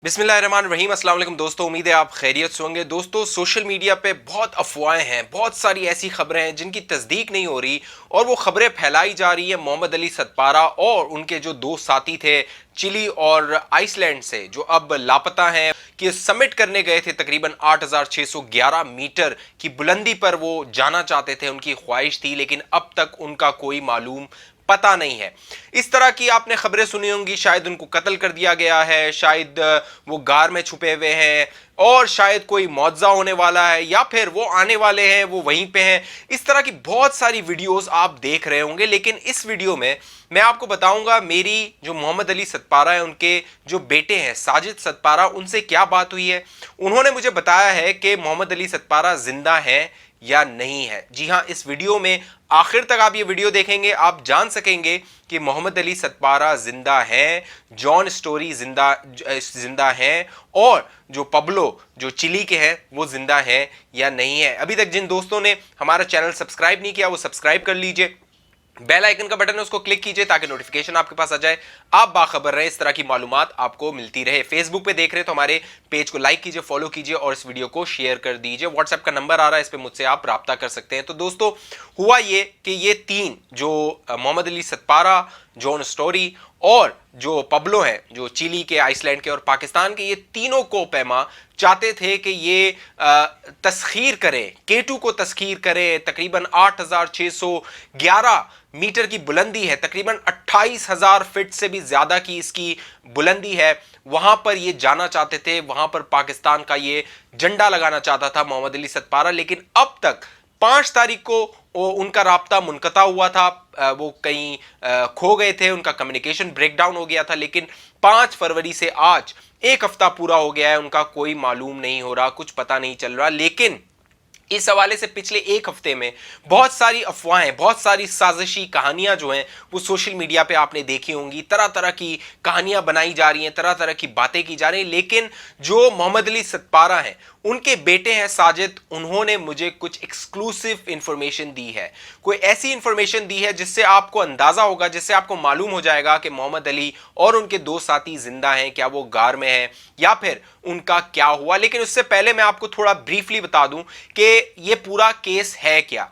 बिस्मिल्लाहिर्रहमानिर्रहीम। अस्सलाम वालेकुम दोस्तों, उम्मीद है आप खैरियत से होंगे। दोस्तों, सोशल मीडिया पे बहुत अफवाहें हैं, बहुत सारी ऐसी खबरें हैं जिनकी तस्दीक नहीं हो रही और वो खबरें फैलाई जा रही है मोहम्मद अली सतपारा और उनके जो दो साथी थे चिली और आइसलैंड से, जो अब लापता हैं, कि समिट करने गए थे। तकरीबन 8611 मीटर की बुलंदी पर वो जाना चाहते थे, उनकी ख्वाहिश थी, लेकिन अब तक उनका कोई मालूम पता नहीं है। इस तरह की आपने खबरें सुनी होंगी, शायद उनको कत्ल कर दिया गया है, शायद वो गार में छुपे हुए हैं और शायद कोई मुआवजा होने वाला है, या फिर वो आने वाले हैं, वो वहीं पे हैं। इस तरह की बहुत सारी वीडियोस आप देख रहे होंगे, लेकिन इस वीडियो में मैं आपको बताऊंगा मेरी जो मोहम्मद अली सतपारा है, उनके जो बेटे हैं साजिद सतपारा, उनसे क्या बात हुई है। उन्होंने मुझे बताया है कि मोहम्मद अली सतपारा जिंदा है या नहीं है। जी हां, इस वीडियो में आखिर तक आप ये वीडियो देखेंगे, आप जान सकेंगे कि मोहम्मद अली सतपारा जिंदा हैं, जॉन स्टोरी जिंदा हैं और जो पब्लो जो चिली के हैं वो जिंदा हैं या नहीं है। अभी तक जिन दोस्तों ने हमारा चैनल सब्सक्राइब नहीं किया वो सब्सक्राइब कर लीजिए, बेल आइकन का बटन है उसको क्लिक कीजिए ताकि नोटिफिकेशन आपके पास आ जाए, आप बाखबर रहे, इस तरह की मालूमात आपको मिलती रहे। फेसबुक पे देख रहे हैं तो हमारे पेज को लाइक कीजिए, फॉलो कीजिए और इस वीडियो को शेयर कर दीजिए। व्हाट्सएप का नंबर आ रहा है, इस पे मुझसे आप राब्ता कर सकते हैं। तो दोस्तों, हुआ ये कि ये तीन जो मोहम्मद अली सतपारा, जॉन स्टोरी और जो पब्लो हैं, जो चिली के, आइसलैंड के और पाकिस्तान के, ये तीनों को पैमा चाहते थे कि ये तस्खीर करें, केटू को तस्खीर करें। तकरीबन 8611 मीटर की बुलंदी है, तकरीबन 28,000 फीट से भी ज्यादा की इसकी बुलंदी है। वहां पर ये जाना चाहते थे, वहां पर पाकिस्तान का ये झंडा लगाना चाहता था मोहम्मद अली सतपारा। लेकिन अब तक 5 तारीख को उनका राब्ता मुनक़ता हुआ था, वो कहीं खो गए थे, उनका कम्युनिकेशन ब्रेकडाउन हो गया था। लेकिन 5 फरवरी से आज 1 हफ्ता पूरा हो गया है, उनका कोई मालूम नहीं हो रहा, कुछ पता नहीं चल रहा। लेकिन इस हवाले से पिछले 1 हफ्ते में बहुत सारी अफवाहें, बहुत सारी साजिशी कहानियां जो हैं वो सोशल मीडिया पे आपने देखी होंगी। तरह तरह की कहानियां बनाई जा रही हैं, तरह तरह की बातें की जा रही हैं। लेकिन जो मोहम्मद अली सतपारा हैं, उनके बेटे हैं साजिद, उन्होंने मुझे कुछ एक्सक्लूसिव इंफॉर्मेशन दी है, कोई ऐसी इंफॉर्मेशन दी है जिससे आपको अंदाजा होगा, जिससे आपको मालूम हो जाएगा कि मोहम्मद अली और उनके 2 साथी जिंदा हैं, क्या वो गार में हैं या फिर उनका क्या हुआ। लेकिन उससे पहले मैं आपको थोड़ा ब्रीफली बता दूं कि ये पूरा केस है क्या।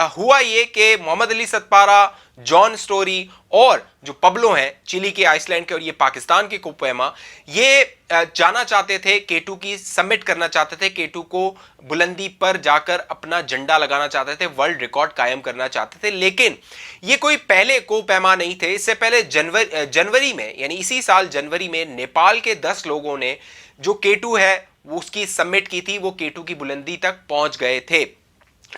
हुआ ये कि मोहम्मद अली सतपारा, जॉन स्टोरी और जो पब्लो हैं चिली के, आइसलैंड के और ये पाकिस्तान के कोपेमा, ये जाना चाहते थे, केटू की समिट करना चाहते थे, केटू को बुलंदी पर जाकर अपना झंडा लगाना चाहते थे, वर्ल्ड रिकॉर्ड कायम करना चाहते थे। लेकिन ये कोई पहले कोपेमा नहीं थे। इससे पहले जनवरी में, यानी इसी साल जनवरी में, नेपाल के 10 लोगों ने जो केटू है वो उसकी समिट की थी, वो केटू की बुलंदी तक पहुंच गए थे।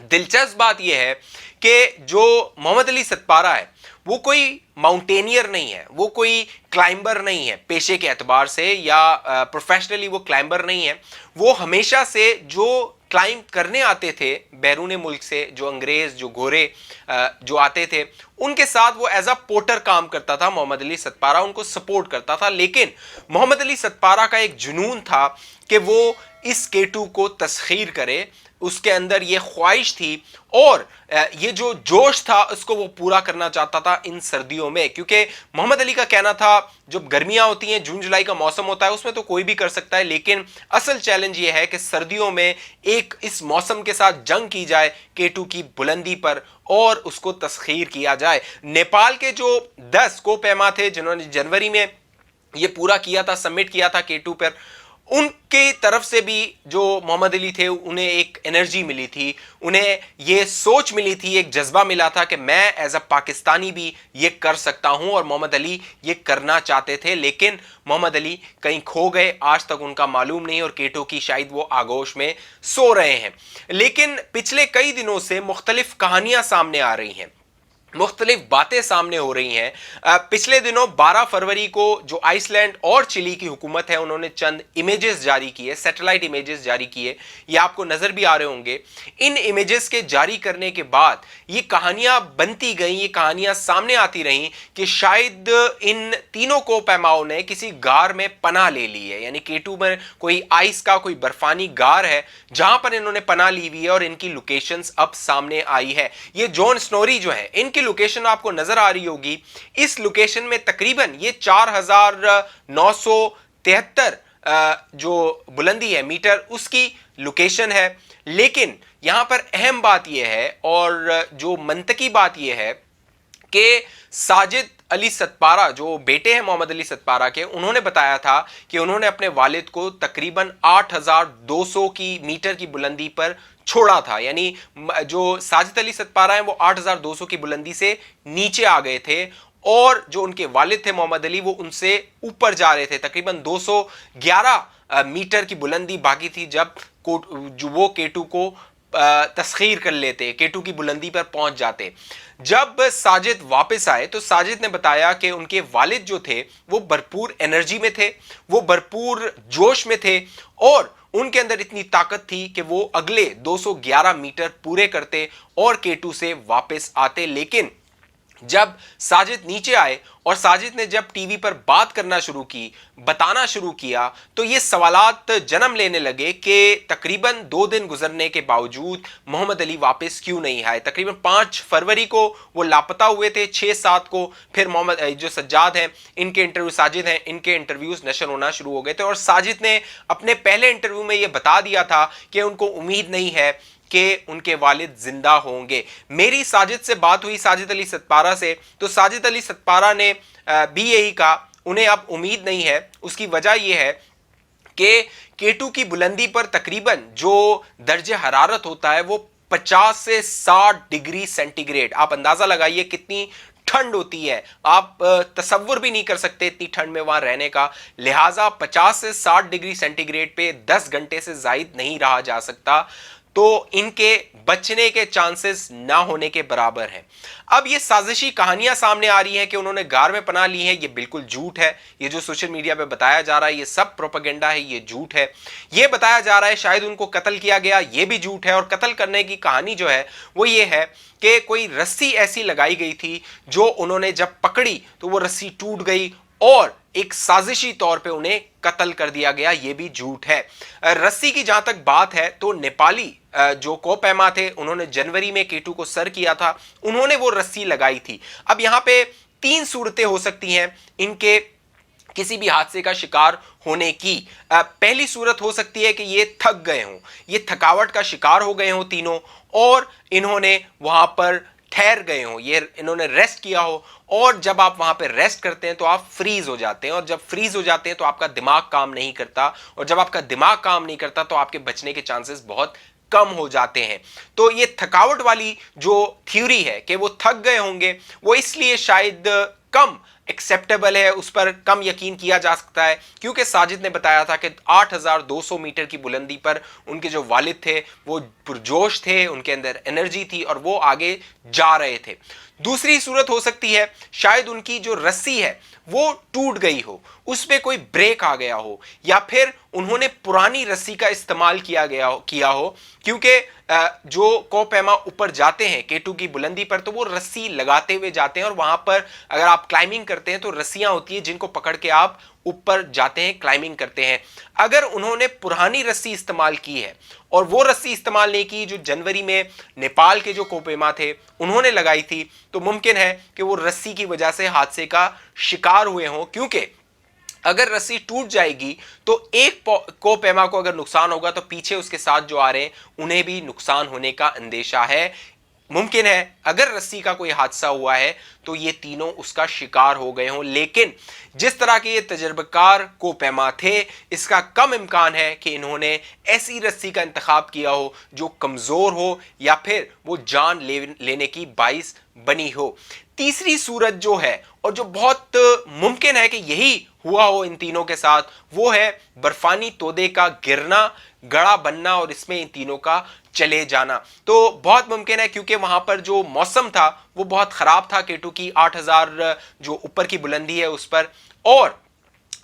दिलचस्प बात यह है कि जो मोहम्मद अली सतपारा है वो कोई माउंटेनियर नहीं है, वो कोई क्लाइंबर नहीं है पेशे के एतबार से, या प्रोफेशनली वो क्लाइंबर नहीं है। वो हमेशा से जो क्लाइंब करने आते थे बैरून मुल्क से, जो अंग्रेज, जो गोरे जो आते थे, उनके साथ वो एज अ पोर्टर काम करता था। मोहम्मद अली सतपारा उनको सपोर्ट करता था। लेकिन मोहम्मद अली सतपारा का एक जुनून था कि वो इस केटू को तस्खीर करे, उसके अंदर ये ख्वाहिश थी और ये जो जोश था उसको वो पूरा करना चाहता था इन सर्दियों में। क्योंकि मोहम्मद अली का कहना था जब गर्मियां होती हैं, जून जुलाई का मौसम होता है, उसमें तो कोई भी कर सकता है, लेकिन असल चैलेंज ये है कि सर्दियों में एक इस मौसम के साथ जंग की जाए केटू की बुलंदी पर और उसको तस्खीर किया जाए। नेपाल के जो 10 कोपेमा थे जिन्होंने जनवरी में ये पूरा किया था, सबमिट किया था केटू पर, उनके तरफ से भी जो मोहम्मद अली थे उन्हें एक एनर्जी मिली थी, उन्हें ये सोच मिली थी, एक जज्बा मिला था कि मैं एज अ पाकिस्तानी भी ये कर सकता हूं, और मोहम्मद अली ये करना चाहते थे। लेकिन मोहम्मद अली कहीं खो गए, आज तक उनका मालूम नहीं, और केटो की शायद वो आगोश में सो रहे हैं। लेकिन पिछले कई दिनों से मुख्तलिफ कहानियां सामने आ रही हैं, मुख्तलिफ बातें सामने हो रही हैं। पिछले दिनों 12 फरवरी को जो आइसलैंड और चिली की हुकूमत है उन्होंने चंद इमेजेस जारी किए, सैटेलाइट इमेजेस जारी किए, ये आपको नजर भी आ रहे होंगे। इन इमेजेस के जारी करने के बाद ये कहानियां बनती गई, ये कहानियां सामने आती रहीं कि शायद इन तीनों को पैमाओं ने किसी गार में पनाह ले ली है, यानी केटू में कोई आइस का, कोई बर्फानी गार है जहां पर इन्होंने पनाह ली हुई है और इनकी लोकेशंस अब सामने आई है। ये जॉन स्नोरी जो है, इनकी लोकेशन आपको नजर आ रही होगी। इस लोकेशन में तकरीबन ये 4973 जो बुलंदी है मीटर उसकी लोकेशन है। लेकिन यहां पर अहम बात यह है और जो मंतकी बात यह है कि साजिद अली सतपारा जो बेटे हैं मोहम्मद अली सतपारा के, उन्होंने बताया था कि उन्होंने अपने वालिद को तकरीबन 8,200 की मीटर की बुलंदी पर छोड़ा था। यानी जो साजिद अली सतपारा हैं वो 8,200 की बुलंदी से नीचे आ गए थे और जो उनके वालिद थे मोहम्मद अली वो उनसे ऊपर जा रहे थे। तकरीबन 211 मीटर की बुलंदी बाकी थी जब जो वो केटू को तस्खीर कर लेते, केटू की बुलंदी पर पहुंच जाते। जब साजिद वापस आए तो साजिद ने बताया कि उनके वालिद जो थे वो भरपूर एनर्जी में थे, वो भरपूर जोश में थे और उनके अंदर इतनी ताकत थी कि वो अगले 211 मीटर पूरे करते और केटू से वापस आते। लेकिन जब साजिद नीचे आए और साजिद ने जब टीवी पर बात करना शुरू की, बताना शुरू किया, तो ये सवालात जन्म लेने लगे कि तकरीबन 2 दिन गुजरने के बावजूद मोहम्मद अली वापस क्यों नहीं आए। तकरीबन 5 फरवरी को वो लापता हुए थे, 6-7 को फिर मोहम्मद जो सज्जाद हैं इनके इंटरव्यू, साजिद हैं इनके इंटरव्यूज नशर होना शुरू हो गए थे और साजिद ने अपने पहले इंटरव्यू में ये बता दिया था कि उनको उम्मीद नहीं है कि उनके वालिद जिंदा होंगे। मेरी साजिद से बात हुई, साजिद अली सतपारा से, तो साजिद अली सतपारा ने भी यही कहा उन्हें अब उम्मीद नहीं है। उसकी वजह यह है कि केटू की बुलंदी पर तकरीबन जो दर्जे हरारत होता है वो 50 से 60 डिग्री सेंटीग्रेड, आप अंदाजा लगाइए कितनी ठंड होती है, आप तसव्वुर भी नहीं कर सकते इतनी ठंड में वहां रहने का। लिहाजा 50 से 60 डिग्री सेंटीग्रेड पे 10 घंटे से जायद नहीं रहा जा सकता, तो इनके बचने के चांसेस ना होने के बराबर हैं। अब ये साजिशी कहानियां सामने आ रही हैं कि उन्होंने गार में पनाह ली है, ये बिल्कुल झूठ है। ये जो सोशल मीडिया पे बताया जा रहा है ये सब प्रोपेगेंडा है, ये झूठ है। ये बताया जा रहा है शायद उनको कत्ल किया गया, ये भी झूठ है। और कत्ल करने की कहानी जो है वो ये है कि कोई रस्सी ऐसी लगाई गई थी जो उन्होंने जब पकड़ी तो वो रस्सी टूट गई और एक साजिशी तौर पे उन्हें कत्ल कर दिया गया, ये भी झूठ है। रस्सी की जहां तक बात है तो नेपाली जो कोपैमा थे उन्होंने जनवरी में केटू को सर किया था, उन्होंने वो रस्सी लगाई थी। अब यहां पे 3 सूरतें हो सकती हैं इनके किसी भी हादसे का शिकार होने की। पहली सूरत हो सकती है कि ये थक गए हों, ये थकावट का शिकार हो गए हों तीनों और इन्होंने वहां पर ठहर गए हों, ये इन्होंने रेस्ट किया हो और जब आप वहां पे रेस्ट करते हैं तो आप फ्रीज हो जाते हैं और जब फ्रीज हो जाते हैं तो आपका दिमाग काम नहीं करता और जब आपका दिमाग काम नहीं करता तो आपके बचने के चांसेस बहुत कम हो जाते हैं। तो ये थकावट वाली जो थ्योरी है कि वो थक गए होंगे वो इसलिए शायद कम एक्सेप्टेबल है, उस पर कम यकीन किया जा सकता है क्योंकि साजिद ने बताया था कि 8,200 मीटर की बुलंदी पर उनके जो वालिद थे वो पुरजोश थे, उनके अंदर एनर्जी थी और वो आगे जा रहे थे। दूसरी सूरत हो सकती है शायद उनकी जो रस्सी है वो टूट गई हो, उस पे कोई ब्रेक आ गया हो या फिर उन्होंने पुरानी रस्सी का इस्तेमाल किया हो क्योंकि जो कोपैमा ऊपर जाते हैं केटू की बुलंदी पर तो वो रस्सी लगाते हुए जाते हैं और वहां पर अगर आप क्लाइंबिंग करते हैं तो रस्सियां होती है जिनको पकड़ के आप ऊपर जाते हैं, क्लाइंबिंग करते हैं। अगर उन्होंने पुरानी रस्सी इस्तेमाल की है और वो रस्सी इस्तेमाल नहीं की जो जनवरी में नेपाल के जो कोपैमा थे उन्होंने लगाई थी, तो मुमकिन है कि वो रस्सी की वजह से हादसे का शिकार हुए हों क्योंकि अगर रस्सी टूट जाएगी तो एक कोपैमा को अगर नुकसान होगा तो पीछे उसके साथ जो आ रहे हैं उन्हें भी नुकसान होने का अंदेशा है। मुमकिन है अगर रस्सी का कोई हादसा हुआ है तो ये तीनों उसका शिकार हो गए हों, लेकिन जिस तरह के ये तजर्बेकार कोपैमा थे इसका कम इम्कान है कि इन्होंने ऐसी रस्सी का इंतखाब किया हो जो कमजोर हो या फिर वो जान लेने की बाइस बनी हो। तीसरी सूरत जो है और जो बहुत मुमकिन है कि यही हुआ हो इन तीनों के साथ वो है बर्फानी तोदे का गिरना, गड़ा बनना और इसमें इन तीनों का चले जाना। तो बहुत मुमकिन है क्योंकि वहां पर जो मौसम था वो बहुत खराब था केटू की 8,000 जो ऊपर की बुलंदी है उस पर, और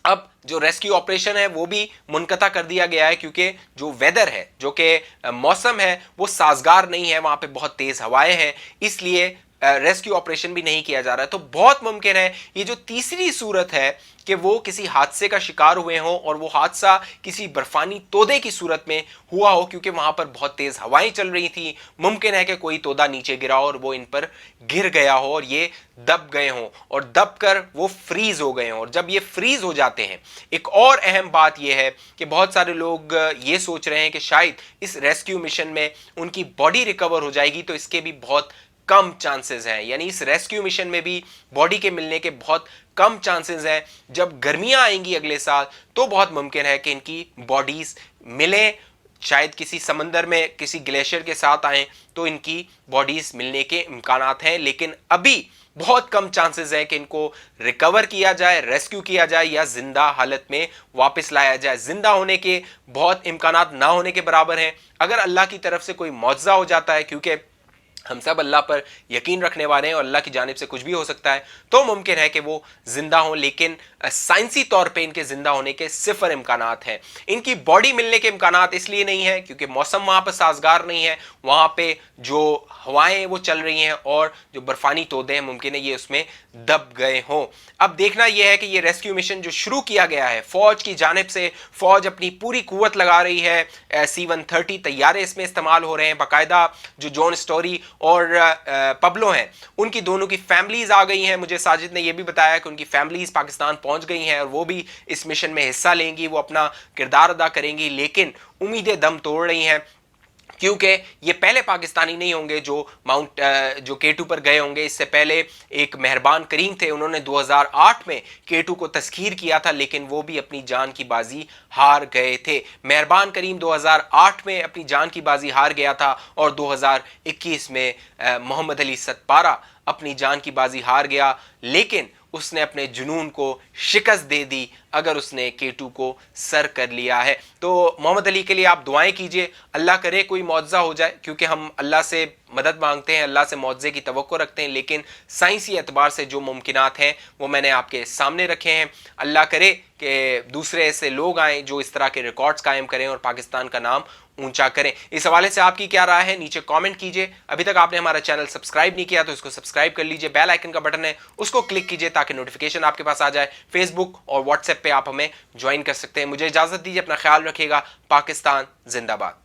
अब जो रेस्क्यू ऑपरेशन है वो भी मुनक़ता कर दिया गया है क्योंकि जो वेदर है जो कि मौसम है वो साजगार नहीं है, वहां पे बहुत तेज हवाएं हैं, इसलिए रेस्क्यू ऑपरेशन भी नहीं किया जा रहा है। तो बहुत मुमकिन है ये जो तीसरी सूरत है कि वो किसी हादसे का शिकार हुए हों और वो हादसा किसी बर्फानी तोदे की सूरत में हुआ हो, क्योंकि वहां पर बहुत तेज हवाएं चल रही थी। मुमकिन है कि कोई तोदा नीचे गिरा हो और वो इन पर गिर गया हो और ये दब गए हों और दब कर वो फ्रीज हो गए हों। और जब ये फ्रीज हो जाते हैं, एक और अहम बात यह है कि बहुत सारे लोग ये सोच रहे हैं कि शायद इस रेस्क्यू मिशन में उनकी बॉडी रिकवर हो जाएगी, तो इसके भी बहुत कम चांसेस हैं। यानी इस रेस्क्यू मिशन में भी बॉडी के मिलने के बहुत कम चांसेस हैं। जब गर्मियां आएंगी अगले साल तो बहुत मुमकिन है कि इनकी बॉडीज मिले, शायद किसी समंदर में किसी ग्लेशियर के साथ आए तो इनकी बॉडीज मिलने के इम्कानात हैं। लेकिन अभी बहुत कम चांसेस है कि इनको रिकवर किया जाए, रेस्क्यू किया जाए या जिंदा हालत में वापस लाया जाए। जिंदा होने के बहुत इम्कानात ना होने के बराबर हैं। अगर अल्लाह की तरफ से कोई मौजज़ा हो जाता है, क्योंकि हम सब अल्लाह पर यकीन रखने वाले हैं और अल्लाह की जानिब से कुछ भी हो सकता है, तो मुमकिन है कि वो जिंदा हों। लेकिन साइंसी तौर पे इनके जिंदा होने के सिफर इम्कानात हैं। इनकी बॉडी मिलने के इम्कानात इसलिए नहीं है क्योंकि मौसम वहां पर साजगार नहीं है। वहां पे जो हवाएं वो चल रही हैं और जो बर्फानी तोदे हैं मुमकिन है ये उसमें दब गए हों। अब देखना यह है कि ये रेस्क्यू मिशन जो शुरू किया गया है फौज की जानिब से, फौज अपनी पूरी कुव्वत लगा रही है। C-130 तैयारे इसमें इस्तेमाल हो रहे हैं। बाकायदा जो जॉन स्टोरी और पब्लो हैं उनकी दोनों की फैमिलीज आ गई हैं। मुझे साजिद ने यह भी बताया कि उनकी फैमिलीज पाकिस्तान पहुंच गई हैं और वो भी इस मिशन में हिस्सा लेंगी, वो अपना किरदार अदा करेंगी। लेकिन उम्मीदें दम तोड़ रही हैं क्योंकि ये पहले पाकिस्तानी नहीं होंगे जो K2 पर गए होंगे। इससे पहले एक मेहरबान करीम थे, उन्होंने 2008 में K2 को तस्खीर किया था, लेकिन वो भी अपनी जान की बाजी हार गए थे। मेहरबान करीम 2008 में अपनी जान की बाजी हार गया था और 2021 में मोहम्मद अली सतपारा अपनी जान की बाजी हार गया, लेकिन उसने अपने जुनून को शिकस्त दे दी अगर उसने K2 को सर कर लिया है। तो मोहम्मद अली के लिए आप दुआएं कीजिए, अल्लाह करे कोई मौजज़ा हो जाए, क्योंकि हम अल्लाह से मदद मांगते हैं, अल्लाह से मौजज़े की तवक्को रखते हैं। लेकिन साइंसी एतबार से जो मुमकिनात हैं वो मैंने आपके सामने रखे हैं। अल्लाह करे कि दूसरे ऐसे लोग आएँ जो इस तरह के रिकॉर्ड्स कायम करें और पाकिस्तान का नाम ऊंचा करें। इस हवाले से आपकी क्या राय है नीचे कमेंट कीजिए। अभी तक आपने हमारा चैनल सब्सक्राइब नहीं किया तो इसको सब्सक्राइब कर लीजिए। बेल आइकन का बटन है उसको क्लिक कीजिए ताकि नोटिफिकेशन आपके पास आ जाए। फेसबुक और व्हाट्सएप पे आप हमें ज्वाइन कर सकते हैं। मुझे इजाजत दीजिए, अपना ख्याल रखिएगा। पाकिस्तान जिंदाबाद।